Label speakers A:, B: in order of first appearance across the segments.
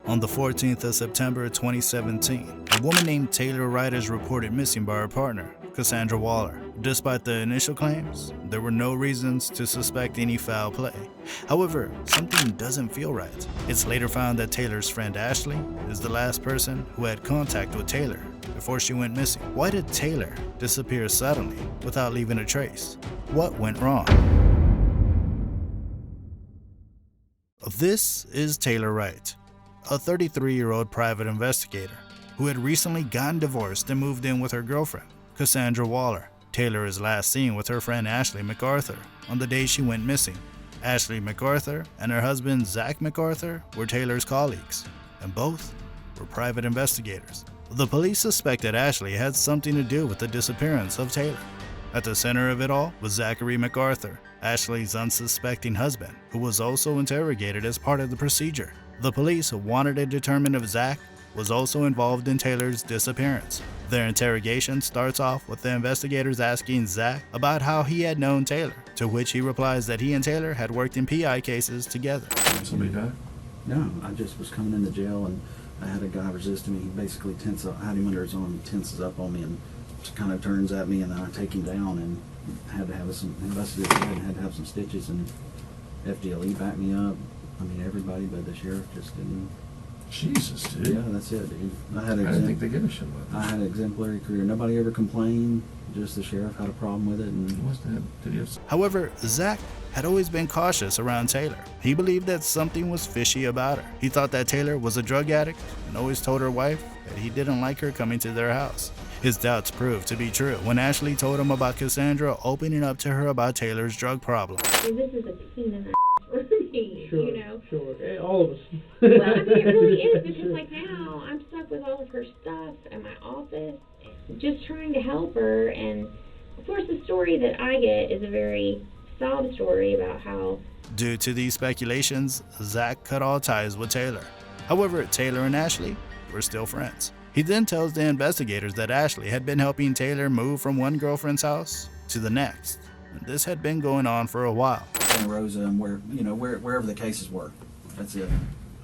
A: On the 14th of September 2017, a woman named Taylor Wright is reported missing by her partner, Cassandra Waller. Despite the initial claims, there were no reasons to suspect any foul play. However, something doesn't feel right. It's later found that Taylor's friend Ashley is the last person who had contact with Taylor before she went missing. Why did Taylor disappear suddenly without leaving a trace? What went wrong? This is Taylor Wright, a 33-year-old private investigator who had recently gotten divorced and moved in with her girlfriend, Cassandra Waller. Taylor is last seen with her friend Ashley McArthur on the day she went missing. Ashley McArthur and her husband Zach McArthur were Taylor's colleagues, and both were private investigators. The police suspected Ashley had something to do with the disappearance of Taylor. At the center of it all was Zachary McArthur, Ashley's unsuspecting husband, who was also interrogated as part of the procedure. The police wanted to determine if Zach was also involved in Taylor's disappearance. Their interrogation starts off with the investigators asking Zach about how he had known Taylor, to which he replies that he and Taylor had worked in PI cases together.
B: Somebody died?
C: No, I just was coming into jail and I had a guy resisting me. He basically I had him under his arm, he tenses up on me and just kind of turns at me, and then I take him down and had to have some, busted his head and had to have some stitches, and FDLE backed me up. I mean, everybody, but the sheriff just didn't.
B: Jesus, dude.
C: Yeah, that's it, dude.
B: I didn't think they give a shit about that.
C: I had an exemplary career. Nobody ever complained. Just the sheriff had a problem with it. And
B: What's that? Did he have...
A: However, Zach had always been cautious around Taylor. He believed that something was fishy about her. He thought that Taylor was a drug addict and always told her wife that he didn't like her coming to their house. His doubts proved to be true when Ashley told him about Cassandra opening up to her about Taylor's drug problem.
D: Well, this is a pain in the for me,
E: Sure,
D: you know.
E: sure. All of us.
D: Well, I mean, it really is, because like now I'm stuck with all of her stuff at my office, just trying to help her. And of course, the story that I get is a very sob story about how...
A: Due to these speculations, Zach cut all ties with Taylor. However, Taylor and Ashley were still friends. He then tells the investigators that Ashley had been helping Taylor move from one girlfriend's house to the next. And this had been going on for a while.
C: Santa Rosa and wherever the cases were. That's it.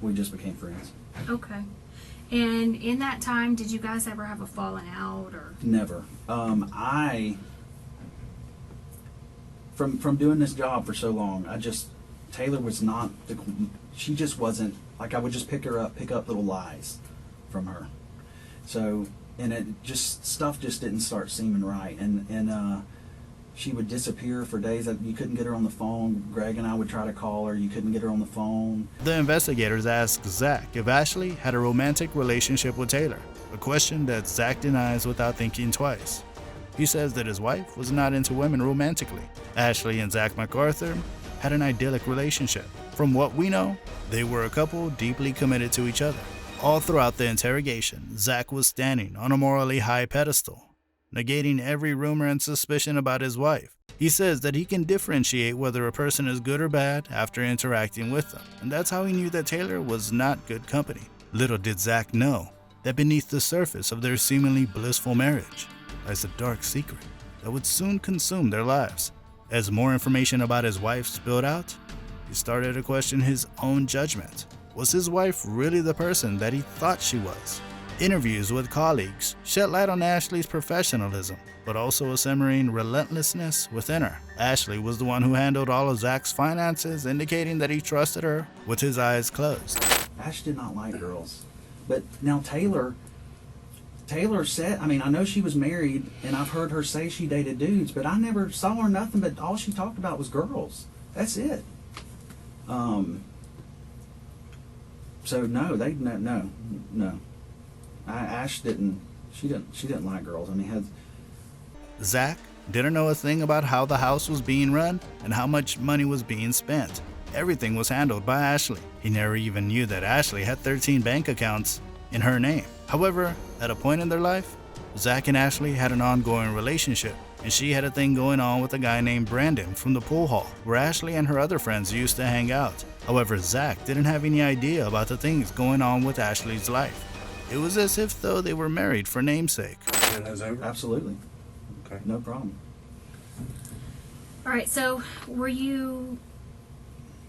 C: We just became friends.
F: Okay. And in that time, did you guys ever have a falling out or?
C: Never. From doing this job for so long, Taylor was not, she just wasn't, like I would just pick up little lies from her. So, and stuff just didn't start seeming right. And she would disappear for days. That you couldn't get her on the phone. Greg and I would try to call her. You couldn't get her on the phone.
A: The investigators asked Zach if Ashley had a romantic relationship with Taylor, a question that Zach denies without thinking twice. He says that his wife was not into women romantically. Ashley and Zach McArthur had an idyllic relationship. From what we know, they were a couple deeply committed to each other. All throughout the interrogation, Zach was standing on a morally high pedestal, negating every rumor and suspicion about his wife. He says that he can differentiate whether a person is good or bad after interacting with them, and that's how he knew that Taylor was not good company. Little did Zach know that beneath the surface of their seemingly blissful marriage lies a dark secret that would soon consume their lives. As more information about his wife spilled out, he started to question his own judgment. Was his wife really the person that he thought she was? Interviews with colleagues shed light on Ashley's professionalism, but also a simmering relentlessness within her. Ashley was the one who handled all of Zach's finances, indicating that he trusted her with his eyes closed.
C: Ash did not like girls. But now Taylor said, I mean, I know she was married, and I've heard her say she dated dudes, but I never saw her nothing but all she talked about was girls. That's it. So no. Ash didn't like girls. I mean,
A: Zach didn't know a thing about how the house was being run and how much money was being spent. Everything was handled by Ashley. He never even knew that Ashley had 13 bank accounts in her name. However, at a point in their life, Zach and Ashley had an ongoing relationship, and she had a thing going on with a guy named Brandon from the pool hall, where Ashley and her other friends used to hang out. However, Zach didn't have any idea about the things going on with Ashley's life. It was as if though they were married for namesake.
C: Absolutely.
B: Okay.
C: No problem.
F: All right, so were you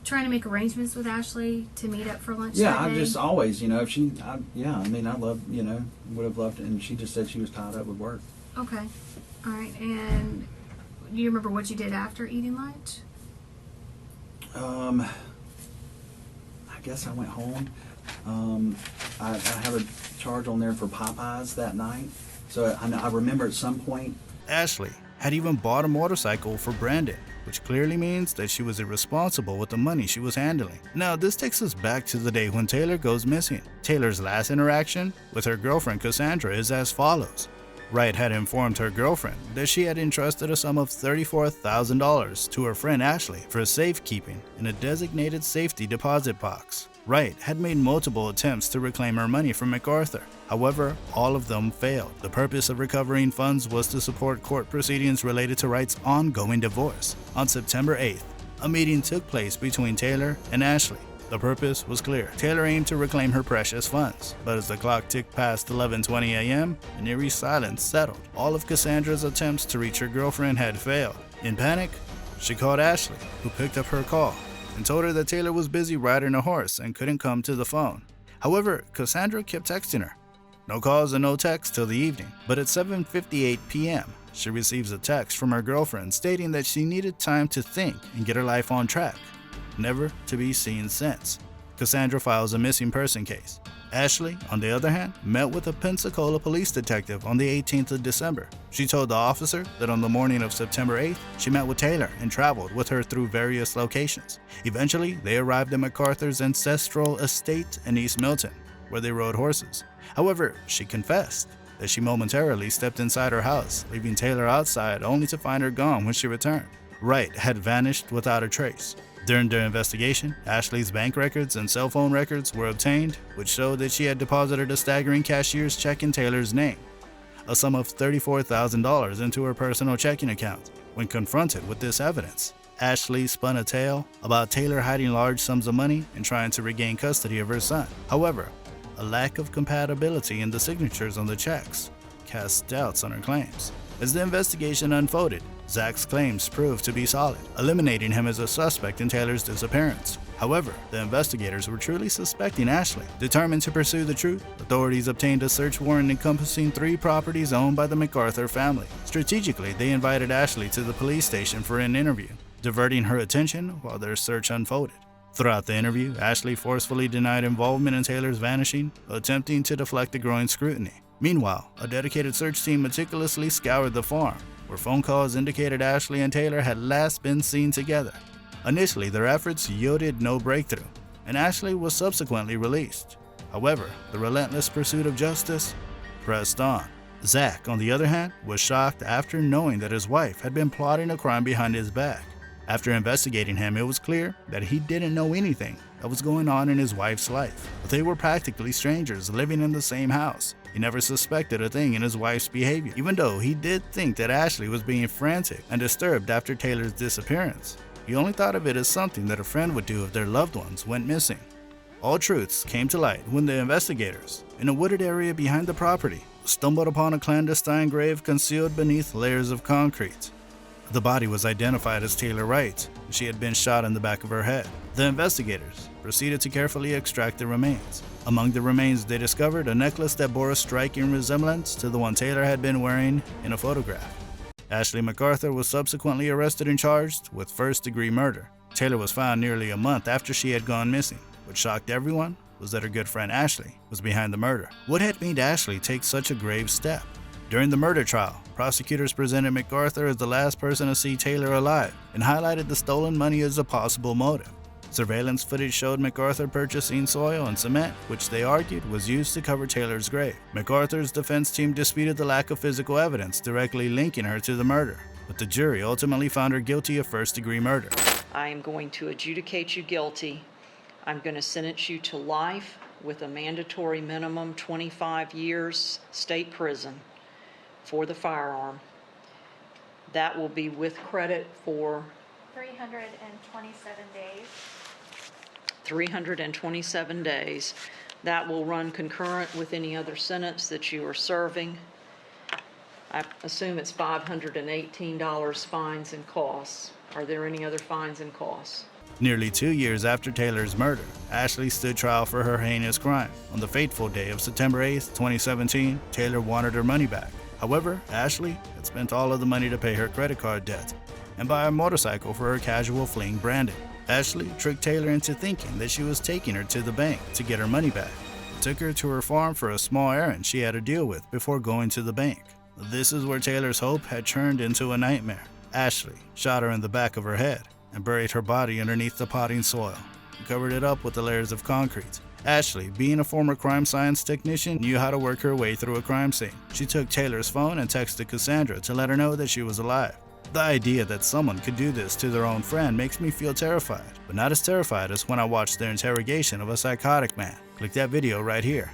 F: trying to make arrangements with Ashley to meet up for lunch
C: Yeah,
F: that
C: I
F: day?
C: just always, if she, I mean, I love, would have loved it, and she just said she was tied up with work.
F: Okay. All right. And do you remember what you did after eating lunch?
C: I guess I went home. I have a charge on there for Popeyes that night, so I remember at some point.
A: Ashley had even bought a motorcycle for Brandon, which clearly means that she was irresponsible with the money she was handling. Now, this takes us back to the day when Taylor goes missing. Taylor's last interaction with her girlfriend Cassandra is as follows. Wright had informed her girlfriend that she had entrusted a sum of $34,000 to her friend Ashley for safekeeping in a designated safety deposit box. Wright had made multiple attempts to reclaim her money from McArthur. However, all of them failed. The purpose of recovering funds was to support court proceedings related to Wright's ongoing divorce. On September 8th, a meeting took place between Taylor and Ashley. The purpose was clear. Taylor aimed to reclaim her precious funds, but as the clock ticked past 11:20 a.m., an eerie silence settled. All of Cassandra's attempts to reach her girlfriend had failed. In panic, she called Ashley, who picked up her call and told her that Taylor was busy riding a horse and couldn't come to the phone. However, Cassandra kept texting her. No calls and no texts till the evening, but at 7:58 p.m., she receives a text from her girlfriend stating that she needed time to think and get her life on track. Never to be seen since. Cassandra files a missing person case. Ashley, on the other hand, met with a Pensacola police detective on the 18th of December. She told the officer that on the morning of September 8th, she met with Taylor and traveled with her through various locations. Eventually, they arrived at McArthur's ancestral estate in East Milton, where they rode horses. However, she confessed that she momentarily stepped inside her house, leaving Taylor outside only to find her gone when she returned. Wright had vanished without a trace. During their investigation, Ashley's bank records and cell phone records were obtained, which showed that she had deposited a staggering cashier's check in Taylor's name, a sum of $34,000 into her personal checking account. When confronted with this evidence, Ashley spun a tale about Taylor hiding large sums of money and trying to regain custody of her son. However, a lack of compatibility in the signatures on the checks cast doubts on her claims. As the investigation unfolded, Zach's claims proved to be solid, eliminating him as a suspect in Taylor's disappearance. However, the investigators were truly suspecting Ashley. Determined to pursue the truth, authorities obtained a search warrant encompassing 3 properties owned by the McArthur family. Strategically, they invited Ashley to the police station for an interview, diverting her attention while their search unfolded. Throughout the interview, Ashley forcefully denied involvement in Taylor's vanishing, attempting to deflect the growing scrutiny. Meanwhile, a dedicated search team meticulously scoured the farm, where phone calls indicated Ashley and Taylor had last been seen together. Initially, their efforts yielded no breakthrough, and Ashley was subsequently released. However, the relentless pursuit of justice pressed on. Zach, on the other hand, was shocked after knowing that his wife had been plotting a crime behind his back. After investigating him, it was clear that he didn't know anything that was going on in his wife's life. They were practically strangers living in the same house. He never suspected a thing in his wife's behavior, even though he did think that Ashley was being frantic and disturbed after Taylor's disappearance. He only thought of it as something that a friend would do if their loved ones went missing. All truths came to light when the investigators, in a wooded area behind the property, stumbled upon a clandestine grave concealed beneath layers of concrete. The body was identified as Taylor Wright. She had been shot in the back of her head. The investigators proceeded to carefully extract the remains. Among the remains, they discovered a necklace that bore a striking resemblance to the one Taylor had been wearing in a photograph. Ashley McArthur was subsequently arrested and charged with first-degree murder. Taylor was found nearly a month after she had gone missing. What shocked everyone was that her good friend Ashley was behind the murder. What had made Ashley take such a grave step? During the murder trial, prosecutors presented McArthur as the last person to see Taylor alive and highlighted the stolen money as a possible motive. Surveillance footage showed McArthur purchasing soil and cement, which they argued was used to cover Taylor's grave. McArthur's defense team disputed the lack of physical evidence directly linking her to the murder, but the jury ultimately found her guilty of first-degree murder.
E: I am going to adjudicate you guilty. I'm going to sentence you to life with a mandatory minimum 25 years state prison for the firearm. That will be with credit for
F: 327 days.
E: 327 days. That will run concurrent with any other sentence that you are serving. I assume it's $518 fines and costs. Are there any other fines and costs?
A: Nearly 2 years after Taylor's murder, Ashley stood trial for her heinous crime. On the fateful day of September 8, 2017, Taylor wanted her money back. However, Ashley had spent all of the money to pay her credit card debt and buy a motorcycle for her casual fling Brandon. Ashley tricked Taylor into thinking that she was taking her to the bank to get her money back. Took her to her farm for a small errand she had to deal with before going to the bank. This is where Taylor's hope had turned into a nightmare. Ashley shot her in the back of her head and buried her body underneath the potting soil and covered it up with the layers of concrete. Ashley, being a former crime science technician, knew how to work her way through a crime scene. She took Taylor's phone and texted Cassandra to let her know that she was alive. The idea that someone could do this to their own friend makes me feel terrified, but not as terrified as when I watched their interrogation of a psychotic man. Click that video right here.